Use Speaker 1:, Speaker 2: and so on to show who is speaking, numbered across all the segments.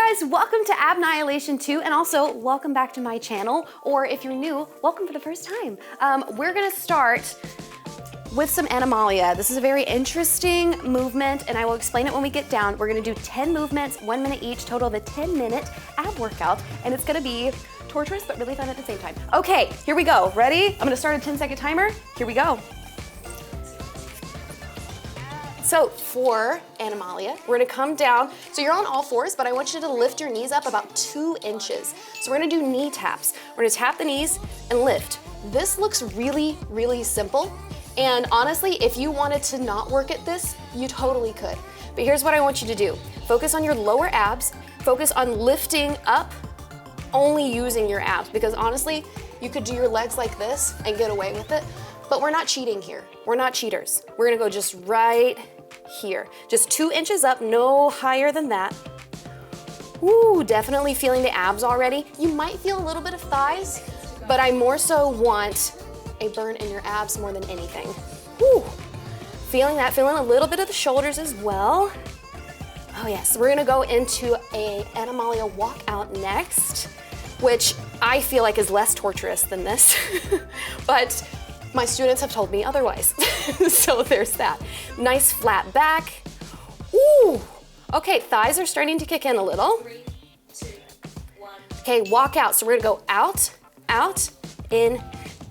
Speaker 1: guys, welcome to AB-NIHILATION 2, and also welcome back to my channel, or if you're new, welcome for the first time. We're gonna start with some Animalia. This is a very interesting movement, and I will explain it when we get down. We're gonna do 10 movements, 1 minute each, total of a 10-minute ab workout, and it's gonna be torturous, but really fun at the same time. Okay, here we go. Ready? I'm gonna start a 10-second timer. Here we go. So for Animalia, we're gonna come down. So you're on all fours, but I want you to lift your knees up about 2 inches. So we're gonna do knee taps. We're gonna tap the knees and lift. This looks really, really simple. And honestly, if you wanted to not work at this, you totally could. But here's what I want you to do. Focus on your lower abs, focus on lifting up, only using your abs, because honestly, you could do your legs like this and get away with it, but we're not cheating here. We're not cheaters. We're gonna go just right here. Just 2 inches up, no higher than that. Ooh, definitely feeling the abs already. You might feel a little bit of thighs, but I more so want a burn in your abs more than anything. Woo. Feeling that, feeling a little bit of the shoulders as well. Oh yes, we're gonna go into a Animalia walkout next, which I feel like is less torturous than this, but my students have told me otherwise. So there's that. Nice flat back. Ooh, okay, thighs are starting to kick in a little.
Speaker 2: 3, 2, 1.
Speaker 1: Okay, walk out. So we're gonna go out, out, in.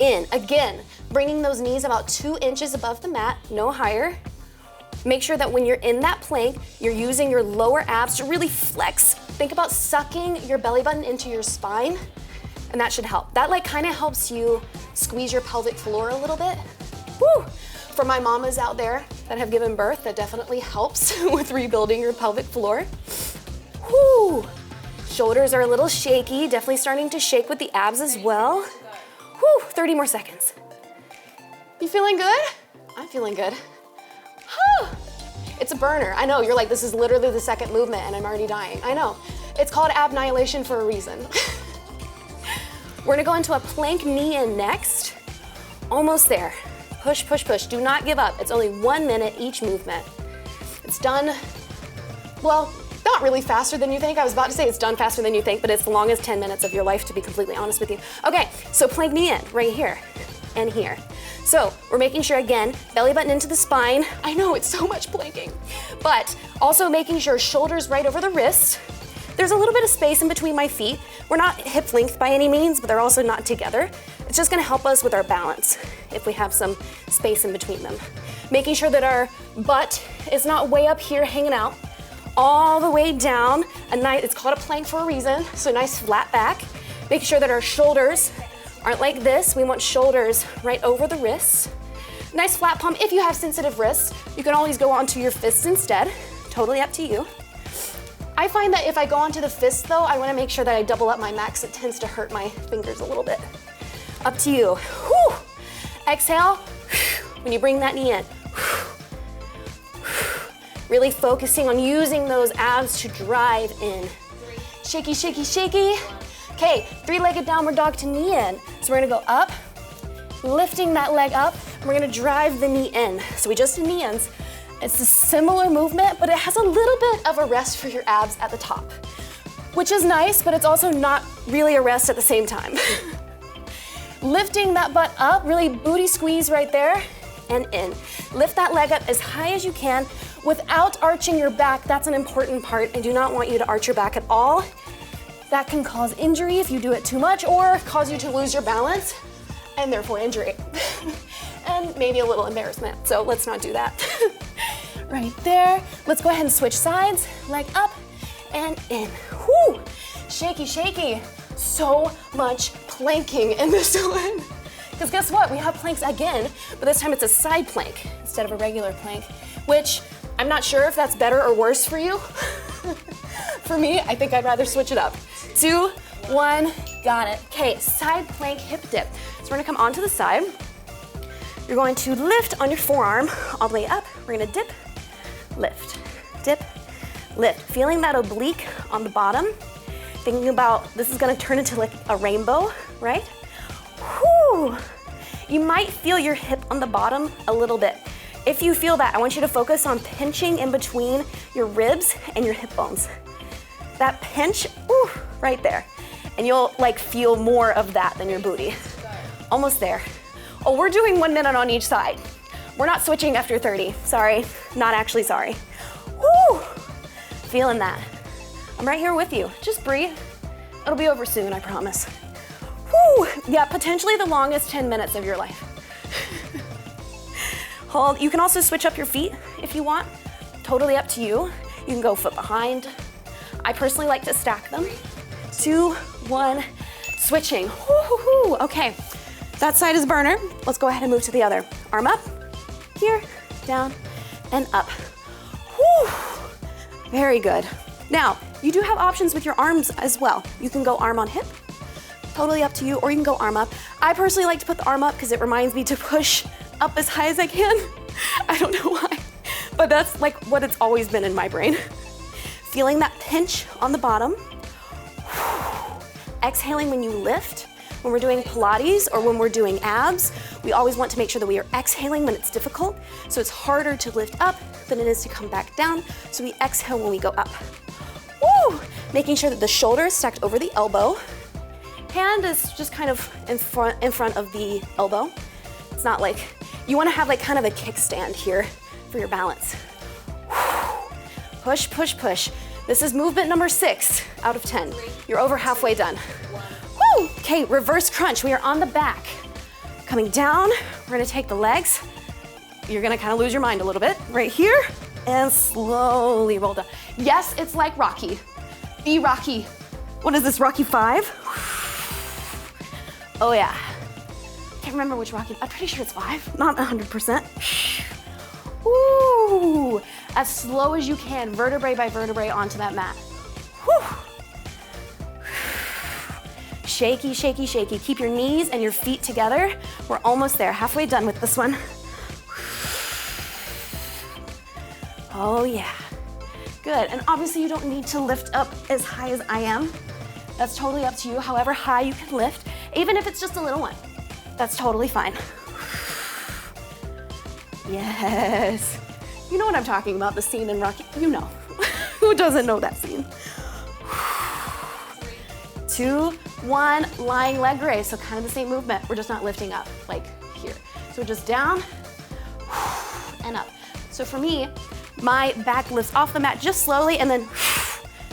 Speaker 1: Again, bringing those knees about 2 inches above the mat, no higher. Make sure that when you're in that plank, you're using your lower abs to really flex. Think about sucking your belly button into your spine, and that should help. That like kind of helps you squeeze your pelvic floor a little bit. Woo! For my mamas out there that have given birth, that definitely helps with rebuilding your pelvic floor. Woo! Shoulders are a little shaky, definitely starting to shake with the abs as well. Whew, 30 more seconds. You feeling good? I'm feeling good. It's a burner. I know, you're like, this is literally the second movement and I'm already dying. I know. It's called AB-NIHILATION for a reason. We're gonna go into a plank knee in next. Almost there. Push, push, push. Do not give up. It's only 1 minute each movement. It's done, well, not really faster than you think. I was about to say it's done faster than you think, but it's the longest 10 minutes of your life, to be completely honest with you. Okay, so plank knee in, right here and here. So we're making sure, again, belly button into the spine. I know, it's so much planking, but also making sure shoulders right over the wrists. There's a little bit of space in between my feet. We're not hip length by any means, but they're also not together. It's just gonna help us with our balance if we have some space in between them. Making sure that our butt is not way up here hanging out, all the way down. It's called a plank for a reason, so nice flat back. Make sure that our shoulders aren't like this. We want shoulders right over the wrists. Nice flat palm. If you have sensitive wrists, you can always go onto your fists instead. Totally up to you. I find that if I go onto the fists though, I wanna make sure that I double up my max. It tends to hurt my fingers a little bit. Up to you. Whew. Exhale, when you bring that knee in. Really focusing on using those abs to drive in. Shaky, shaky, shaky. Okay, 3-legged downward dog to knee in. So we're gonna go up, lifting that leg up, and we're gonna drive the knee in. So we just did knee ins. It's a similar movement, but it has a little bit of a rest for your abs at the top, which is nice, but it's also not really a rest at the same time. Lifting that butt up, really booty squeeze right there, and in. Lift that leg up as high as you can without arching your back. That's an important part. I do not want you to arch your back at all. That can cause injury if you do it too much, or cause you to lose your balance and therefore injury. And maybe a little embarrassment, so let's not do that. Right there. Let's go ahead and switch sides. Leg up and in. Whoo! Shaky, shaky. So much planking in this one. Because guess what? We have planks again, but this time it's a side plank instead of a regular plank, which I'm not sure if that's better or worse for you. For me, I think I'd rather switch it up. 2, 1, got it. Okay, side plank hip dip. So we're gonna come onto the side. You're going to lift on your forearm all the way up. We're gonna dip, lift, dip, lift. Feeling that oblique on the bottom. Thinking about this is gonna turn into like a rainbow, right? Whew. You might feel your hip on the bottom a little bit. If you feel that, I want you to focus on pinching in between your ribs and your hip bones. that pinch, ooh, right there. And you'll like feel more of that than your booty. Almost there. Oh, we're doing 1 minute on each side. We're not switching after 30. Sorry, not actually sorry. Woo! Feeling that. I'm right here with you. Just breathe. It'll be over soon, I promise. Woo! Yeah, potentially the longest 10 minutes of your life. Hold. You can also switch up your feet if you want. Totally up to you. You can go foot behind. I personally like to stack them. 2, 1, switching. Woo-hoo-hoo. Okay, that side is burner. Let's go ahead and move to the other. Arm up, here, down, and up. Woo. Very good. Now, you do have options with your arms as well. You can go arm on hip, totally up to you, or you can go arm up. I personally like to put the arm up because it reminds me to push up as high as I can. I don't know why, but that's like what it's always been in my brain. Feeling that pinch on the bottom. Exhaling when you lift. When we're doing Pilates or when we're doing abs, we always want to make sure that we are exhaling when it's difficult. So it's harder to lift up than it is to come back down. So we exhale when we go up. Woo! Making sure that the shoulder is stacked over the elbow. Hand is just kind of in front of the elbow. It's not like, you wanna have like kind of a kickstand here for your balance. Push, push, push. This is movement number 6 out of 10. You're over halfway done. Woo! Okay, reverse crunch. We are on the back. Coming down, we're gonna take the legs. You're gonna kind of lose your mind a little bit right here and slowly roll down. Yes, it's like Rocky. Be Rocky. What is this, Rocky 5? Oh yeah. Can't remember which Rocky, I'm pretty sure it's 5, not 100%. Woo! As slow as you can, vertebrae by vertebrae onto that mat. Whew. Shaky, shaky, shaky. Keep your knees and your feet together. We're almost there, halfway done with this one. Oh yeah, good. And obviously you don't need to lift up as high as I am. That's totally up to you, however high you can lift, even if it's just a little one. That's totally fine. Yes. You know what I'm talking about, the scene in Rocky, you know. Who doesn't know that scene? 2, 1, lying leg raise. So kind of the same movement, we're just not lifting up, like here. So we're just down and up. So for me, my back lifts off the mat just slowly and then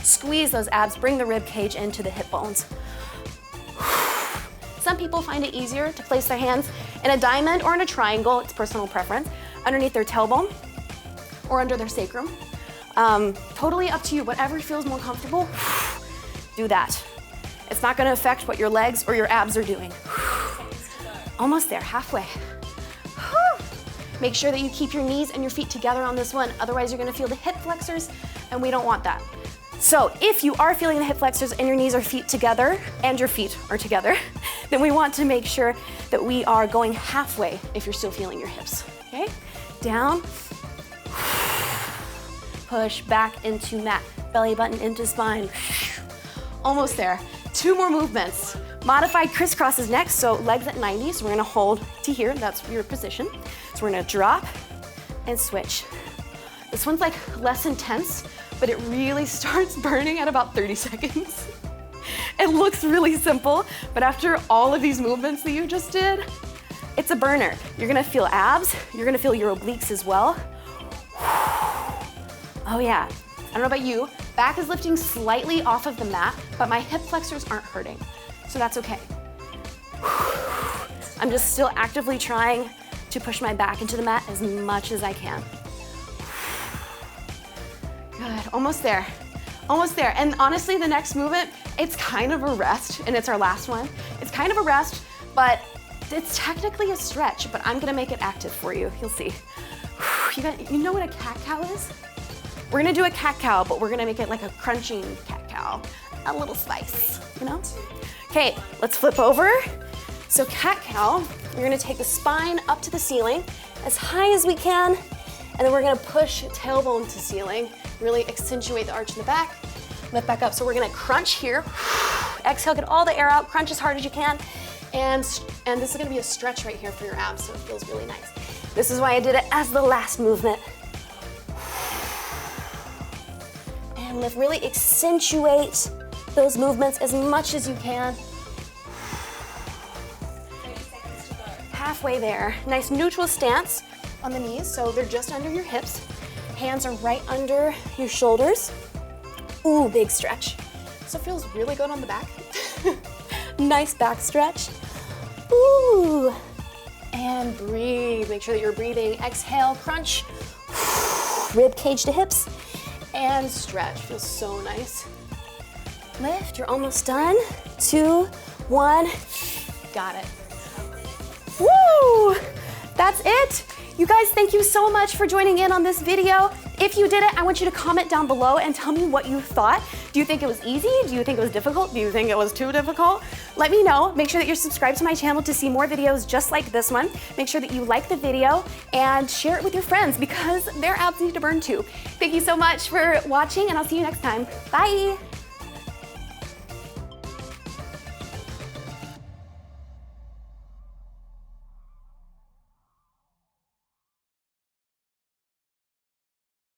Speaker 1: squeeze those abs, bring the rib cage into the hip bones. Some people find it easier to place their hands in a diamond or in a triangle, it's personal preference, underneath their tailbone or under their sacrum. Totally up to you, whatever feels more comfortable, do that. It's not gonna affect what your legs or your abs are doing. Almost there, halfway. Make sure that you keep your knees and your feet together on this one, otherwise you're gonna feel the hip flexors, and we don't want that. So if you are feeling the hip flexors and your knees or feet together, and your feet are together, then we want to make sure that we are going halfway if you're still feeling your hips, okay? Down, push back into mat, belly button into spine. Almost there. 2 more movements. Modified crisscrosses next, so legs at 90, so we're gonna hold to here, that's your position. So we're gonna drop and switch. This one's like less intense, but it really starts burning at about 30 seconds. It looks really simple, but after all of these movements that you just did, it's a burner. You're gonna feel abs, you're gonna feel your obliques as well. Oh yeah, I don't know about you, back is lifting slightly off of the mat, but my hip flexors aren't hurting, so that's okay. I'm just still actively trying to push my back into the mat as much as I can. Good, almost there, almost there. And honestly, the next movement, it's kind of a rest, and it's our last one. It's kind of a rest, but it's technically a stretch, but I'm gonna make it active for you, you'll see. You know what a cat-cow is? We're gonna do a cat-cow, but we're gonna make it like a crunching cat-cow, a little spice, you know? Okay, let's flip over. So cat-cow, we're gonna take the spine up to the ceiling as high as we can, and then we're gonna push tailbone to ceiling, really accentuate the arch in the back, lift back up. So we're gonna crunch here, exhale, get all the air out, crunch as hard as you can, and this is gonna be a stretch right here for your abs, so it feels really nice. This is why I did it as the last movement. And and lift. Really accentuate those movements as much as you can.
Speaker 2: 30 seconds to go.
Speaker 1: Halfway there. Nice neutral stance on the knees, so they're just under your hips. Hands are right under your shoulders. Ooh, big stretch. So it feels really good on the back. Nice back stretch. Ooh. And breathe. Make sure that you're breathing. Exhale, crunch. Rib cage to hips. And stretch. Feels so nice. Lift. You're almost done. 2, 1. Got it. Woo! That's it. You guys, thank you so much for joining in on this video. If you did it, I want you to comment down below and tell me what you thought. Do you think it was easy? Do you think it was difficult? Do you think it was too difficult? Let me know. Make sure that you're subscribed to my channel to see more videos just like this one. Make sure that you like the video and share it with your friends because their abs need to burn too. Thank you so much for watching, and I'll see you next time. Bye.